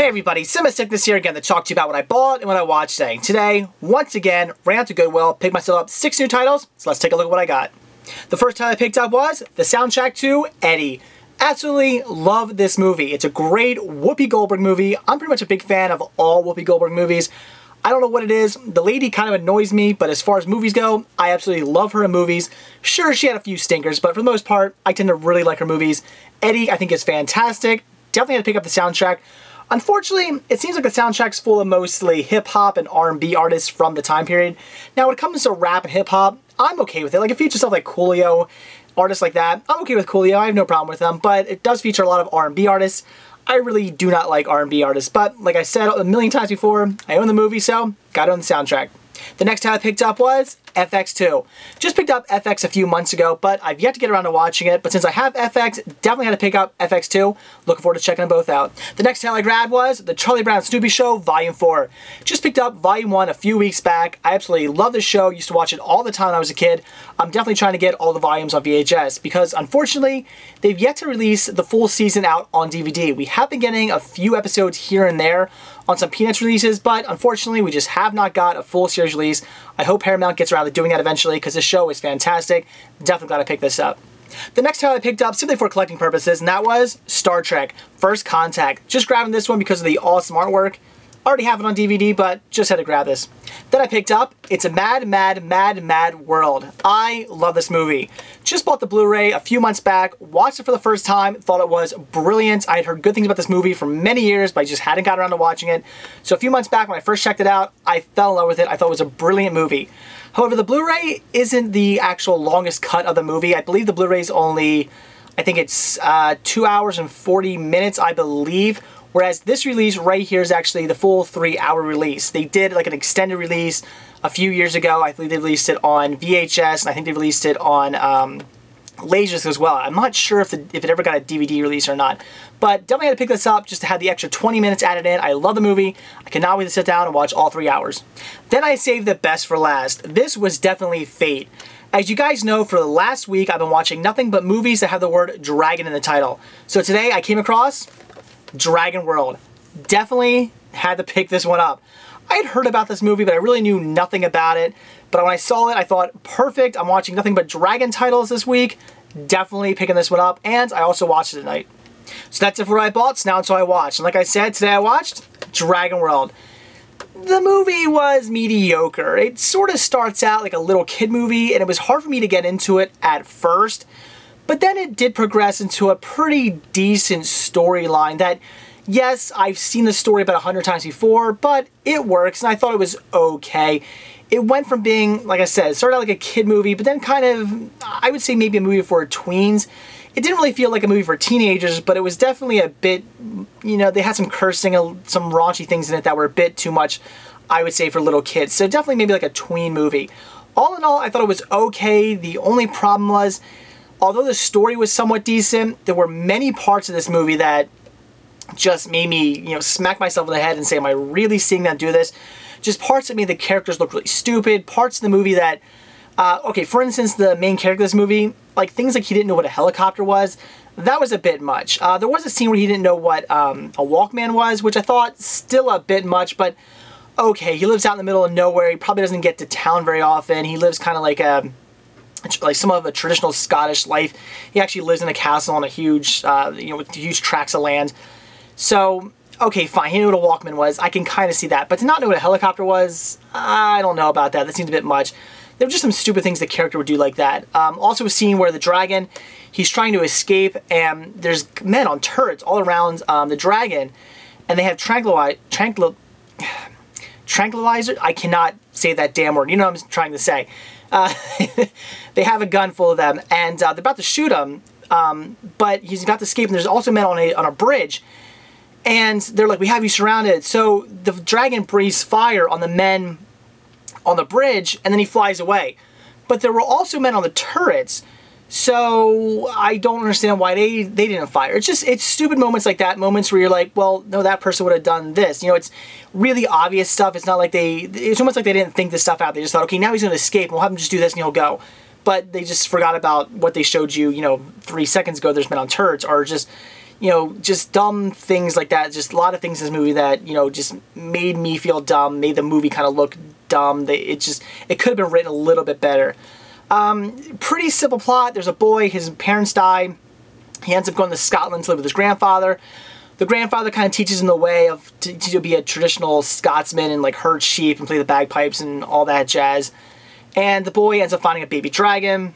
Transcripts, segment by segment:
Hey everybody, Sickness here again to talk to you about what I bought and what I watched today. Today, once again, ran out to Goodwill, picked myself up 6 new titles, so let's take a look at what I got. The first title I picked up was the soundtrack to Eddie. Absolutely love this movie. It's a great Whoopi Goldberg movie. I'm pretty much a big fan of all Whoopi Goldberg movies. I don't know what it is. The lady kind of annoys me, but as far as movies go, I absolutely love her in movies. Sure, she had a few stinkers, but for the most part, I tend to really like her movies. Eddie, I think, is fantastic. Definitely had to pick up the soundtrack. Unfortunately, it seems like the soundtrack's full of mostly hip-hop and R&B artists from the time period. Now, when it comes to rap and hip-hop, I'm okay with it. Like, it features stuff like Coolio, artists like that. I'm okay with Coolio. I have no problem with them, but it does feature a lot of R&B artists. I really do not like R&B artists, but like I said a million times before, I own the movie, so got it on the soundtrack. The next title I picked up was FX2. Just picked up FX a few months ago, but I've yet to get around to watching it. But since I have FX, definitely had to pick up FX2. Looking forward to checking them both out. The next title I grabbed was The Charlie Brown and Snoopy Show, Volume 4. Just picked up Volume 1 a few weeks back. I absolutely love this show. Used to watch it all the time when I was a kid. I'm definitely trying to get all the volumes on VHS because, unfortunately, they've yet to release the full season out on DVD. We have been getting a few episodes here and there on some Peanuts releases, but unfortunately, we just have not got a full series release. I hope Paramount gets around to doing that eventually because this show is fantastic. Definitely glad I picked this up. The next title I picked up simply for collecting purposes, and that was Star Trek First Contact. Just grabbing this one because of the awesome artwork. Already have it on DVD, but just had to grab this. Then I picked up It's a Mad, Mad, Mad, Mad World. I love this movie. Just bought the Blu-ray a few months back, watched it for the first time, thought it was brilliant. I had heard good things about this movie for many years, but I just hadn't got around to watching it. So a few months back when I first checked it out, I fell in love with it. I thought it was a brilliant movie. However, the Blu-ray isn't the actual longest cut of the movie. I believe the Blu-ray is only, I think it's 2 hours and 40 minutes, I believe. Whereas this release right here is actually the full 3-hour release. They did like an extended release a few years ago. I believe they released it on VHS, and I think they released it on Laserdisc as well. I'm not sure if it ever got a DVD release or not. But definitely had to pick this up just to have the extra 20 minutes added in. I love the movie. I cannot wait to sit down and watch all 3 hours. Then I saved the best for last. This was definitely fate. As you guys know, for the last week, I've been watching nothing but movies that have the word dragon in the title. So today I came across Dragonworld. Definitely had to pick this one up. I had heard about this movie, but I really knew nothing about it. But when I saw it, I thought, perfect, I'm watching nothing but dragon titles this week. Definitely picking this one up, and I also watched it tonight. So that's it for what I bought, so now it's what I watched. And like I said, today I watched Dragonworld. The movie was mediocre. It sort of starts out like a little kid movie, and it was hard for me to get into it at first. But then it did progress into a pretty decent storyline that, yes, I've seen the story about 100 times before, but it works, and I thought it was okay. It went from being, like I said, it started out like a kid movie, but then kind of, I would say maybe a movie for tweens. It didn't really feel like a movie for teenagers, but it was definitely a bit, you know, they had some cursing, some raunchy things in it that were a bit too much, I would say, for little kids. So definitely maybe like a tween movie. All in all, I thought it was okay. The only problem was, although the story was somewhat decent, there were many parts of this movie that just made me, you know, smack myself in the head and say, am I really seeing them do this? Just parts of me, the characters look really stupid. Parts of the movie that, okay, for instance, the main character of this movie, like things like he didn't know what a helicopter was, that was a bit much. There was a scene where he didn't know what a Walkman was, which I thought still a bit much, but okay, he lives out in the middle of nowhere. He probably doesn't get to town very often. He lives kind of like some of a traditional Scottish life. He actually lives in a castle on a huge, you know, with huge tracts of land. So, okay, fine, he knew what a Walkman was. I can kind of see that. But to not know what a helicopter was, I don't know about that. That seems a bit much. There were just some stupid things the character would do like that. Also a scene where the dragon, he's trying to escape, and there's men on turrets all around the dragon, and they have tranquilizer. I cannot say that damn word. You know what I'm trying to say. They have a gun full of them, and they're about to shoot him, but he's about to escape, and there's also men on a bridge, and they're like, we have you surrounded. So the dragon breathes fire on the men on the bridge, and then he flies away. But there were also men on the turrets, so I don't understand why they didn't fire. It's stupid moments like that, moments where you're like, well, no, that person would have done this. You know, it's really obvious stuff. It's not like it's almost like they didn't think this stuff out. They just thought, okay, now he's going to escape, and we'll have him just do this, and he'll go. But they just forgot about what they showed you, you know, 3 seconds ago. There's men on turrets, or just, you know, just dumb things like that. Just a lot of things in this movie that, you know, just made me feel dumb, made the movie kind of look dumb. It could have been written a little bit better. Pretty simple plot. There's a boy, his parents die. He ends up going to Scotland to live with his grandfather. The grandfather kind of teaches him the way of to be a traditional Scotsman and like herd sheep and play the bagpipes and all that jazz. And the boy ends up finding a baby dragon.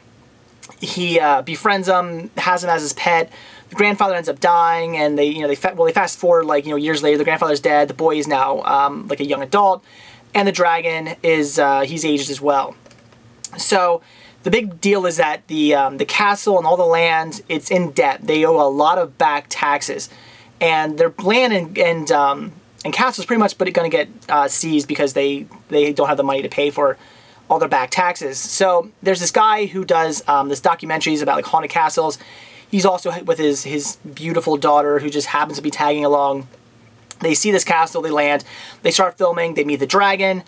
He befriends him, has him as his pet. The grandfather ends up dying, and they fast forward like, you know, years later. The grandfather's dead. The boy is now like a young adult, and the dragon is he's aged as well. So the big deal is that the castle and all the land, it's in debt. They owe a lot of back taxes. And their land and castle is pretty much going to get seized because they don't have the money to pay for all their back taxes. So there's this guy who does this documentaries about like haunted castles. He's also with his beautiful daughter who just happens to be tagging along. They see this castle, they land, they start filming, they meet the dragon.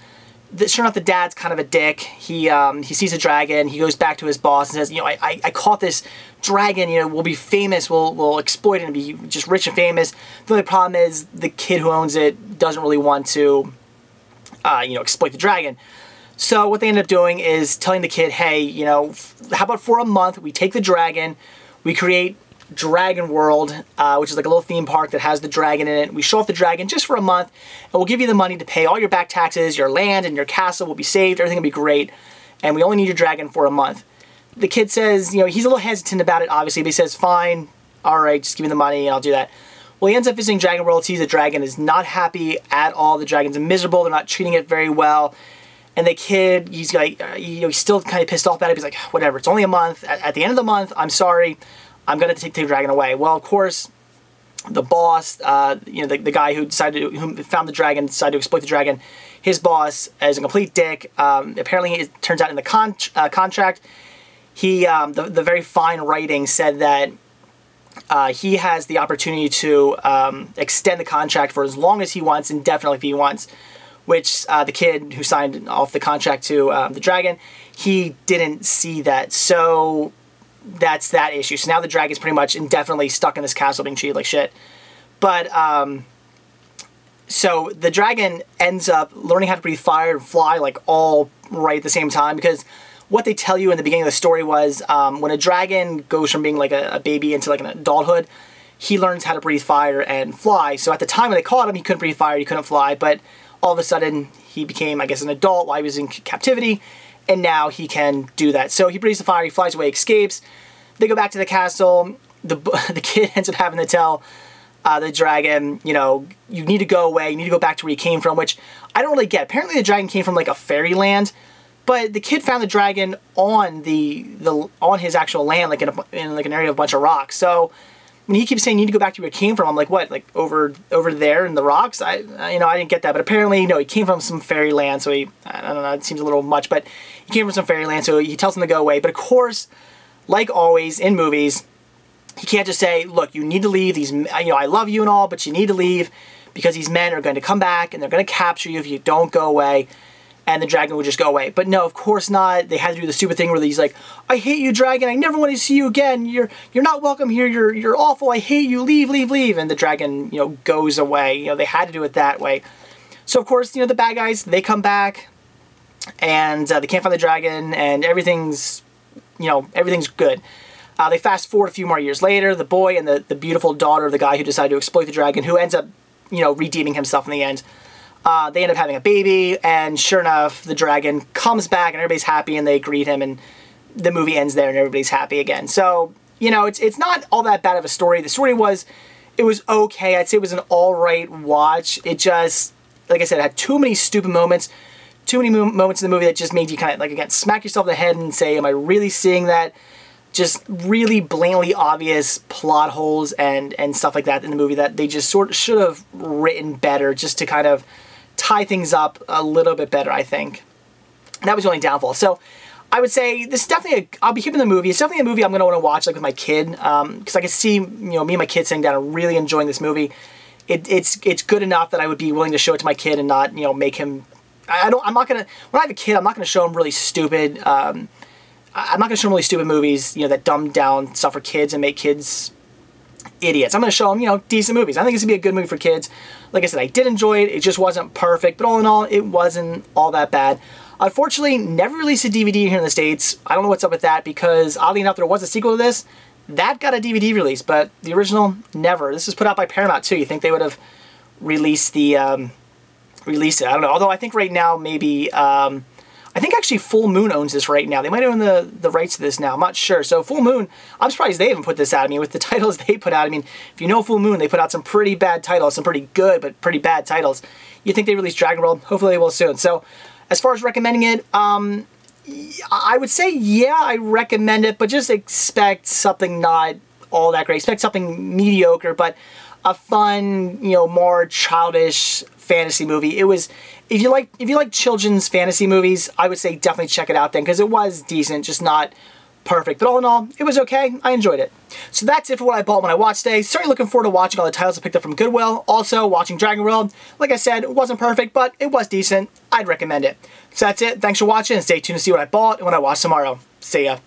Sure enough, the dad's kind of a dick. He sees a dragon. He goes back to his boss and says, you know, I caught this dragon. You know, we'll be famous. We'll exploit it and be just rich and famous. The only problem is the kid who owns it doesn't really want to, you know, exploit the dragon. So what they end up doing is telling the kid, hey, you know, how about for a month we take the dragon, we create Dragonworld, which is like a little theme park that has the dragon in it. We show off the dragon just for a month, and we'll give you the money to pay all your back taxes, your land and your castle will be saved, everything will be great, and we only need your dragon for a month. The kid says, you know, he's a little hesitant about it, obviously, but he says, fine, alright, just give me the money and I'll do that. Well, he ends up visiting Dragonworld, sees the dragon is not happy at all, the dragon's miserable, they're not treating it very well, and the kid, he's like, you know, he's still kind of pissed off about it, he's like, whatever, it's only a month, at the end of the month, I'm sorry, I'm going to take the dragon away. Well, of course, the boss, you know, the guy who found the dragon, decided to exploit the dragon, his boss is a complete dick. Apparently, it turns out in the contract, the very fine writing said that he has the opportunity to extend the contract for as long as he wants, indefinitely if he wants, which the kid who signed off the contract to the dragon, he didn't see that. So that's that issue. So now the dragon's pretty much indefinitely stuck in this castle being treated like shit. But, so the dragon ends up learning how to breathe fire and fly like all right at the same time, because what they tell you in the beginning of the story was when a dragon goes from being like a baby into like an adulthood, he learns how to breathe fire and fly. So at the time when they caught him, he couldn't breathe fire, he couldn't fly, but all of a sudden he became, I guess, an adult while he was in captivity, and now he can do that. So he breathes the fire, he flies away, escapes. They go back to the castle. The kid ends up having to tell the dragon, you know, you need to go away, you need to go back to where you came from, which I don't really get. Apparently the dragon came from like a fairyland, but the kid found the dragon on on his actual land, like in like an area of a bunch of rocks. So when he keeps saying you need to go back to where you came from, I'm like, what, like over there in the rocks? You know, I didn't get that, but apparently, you know, he came from some fairyland, so I don't know, it seems a little much, but he came from some fairyland, so he tells him to go away. But of course, like always in movies, he can't just say, look, you need to leave, you know, I love you and all, but you need to leave because these men are going to come back and they're going to capture you if you don't go away. And the dragon would just go away. But no, of course not. They had to do the stupid thing where he's like, I hate you, dragon. I never want to see you again. You're not welcome here. You're awful. I hate you. Leave, leave, leave. And the dragon, you know, goes away. You know, they had to do it that way. So, of course, you know, the bad guys, they come back and they can't find the dragon and everything's, you know, everything's good. They fast forward a few more years later. The boy and the beautiful daughter of the guy who decided to exploit the dragon, who ends up, you know, redeeming himself in the end. They end up having a baby, and sure enough, the dragon comes back, and everybody's happy, and they greet him, and the movie ends there, and everybody's happy again. So, you know, it's not all that bad of a story. The story was, it was okay. I'd say it was an all-right watch. It just, like I said, it had too many stupid moments, too many moments in the movie that just made you kind of, like, again, smack yourself in the head and say, am I really seeing that? Just really blatantly obvious plot holes and stuff like that in the movie that they just sort of should have written better just to kind of tie things up a little bit better, I think. That was the only downfall. So I would say this is definitely I'll be keeping the movie. It's definitely a movie I'm going to want to watch like with my kid, because I can see, you know, me and my kid sitting down and really enjoying this movie. It's good enough that I would be willing to show it to my kid and not, you know, make him. I'm not gonna, when I have a kid, I'm not gonna show him really stupid. I'm not gonna show him really stupid movies, you know, that dumb down stuff for kids and make kids idiots. I'm going to show them, you know, decent movies. I think it's going to be a good movie for kids. Like I said, I did enjoy it. It just wasn't perfect, but all in all, it wasn't all that bad. Unfortunately, never released a DVD here in the States. I don't know what's up with that because, oddly enough, there was a sequel to this. That got a DVD release, but the original, never. This was put out by Paramount, too. You think they would have released the... released it? I don't know. Although I think right now, maybe... I think actually Full Moon owns this right now. They might own the rights to this now. I'm not sure. So Full Moon, I'm surprised they haven't put this out. I mean, with the titles they put out, I mean, if you know Full Moon, they put out some pretty bad titles, some pretty good but pretty bad titles. You think they release Dragonworld? Hopefully they will soon. So as far as recommending it, I would say, yeah, I recommend it, but just expect something not all that great. Expect something mediocre, but a fun, you know, more childish fantasy movie. It was, if you like children's fantasy movies, I would say definitely check it out then, because it was decent, just not perfect. But all in all, it was okay. I enjoyed it. So that's it for what I bought when I watched today. Certainly looking forward to watching all the titles I picked up from Goodwill. Also, watching Dragonworld. Like I said, it wasn't perfect, but it was decent. I'd recommend it. So that's it. Thanks for watching, and stay tuned to see what I bought and what I watch tomorrow. See ya.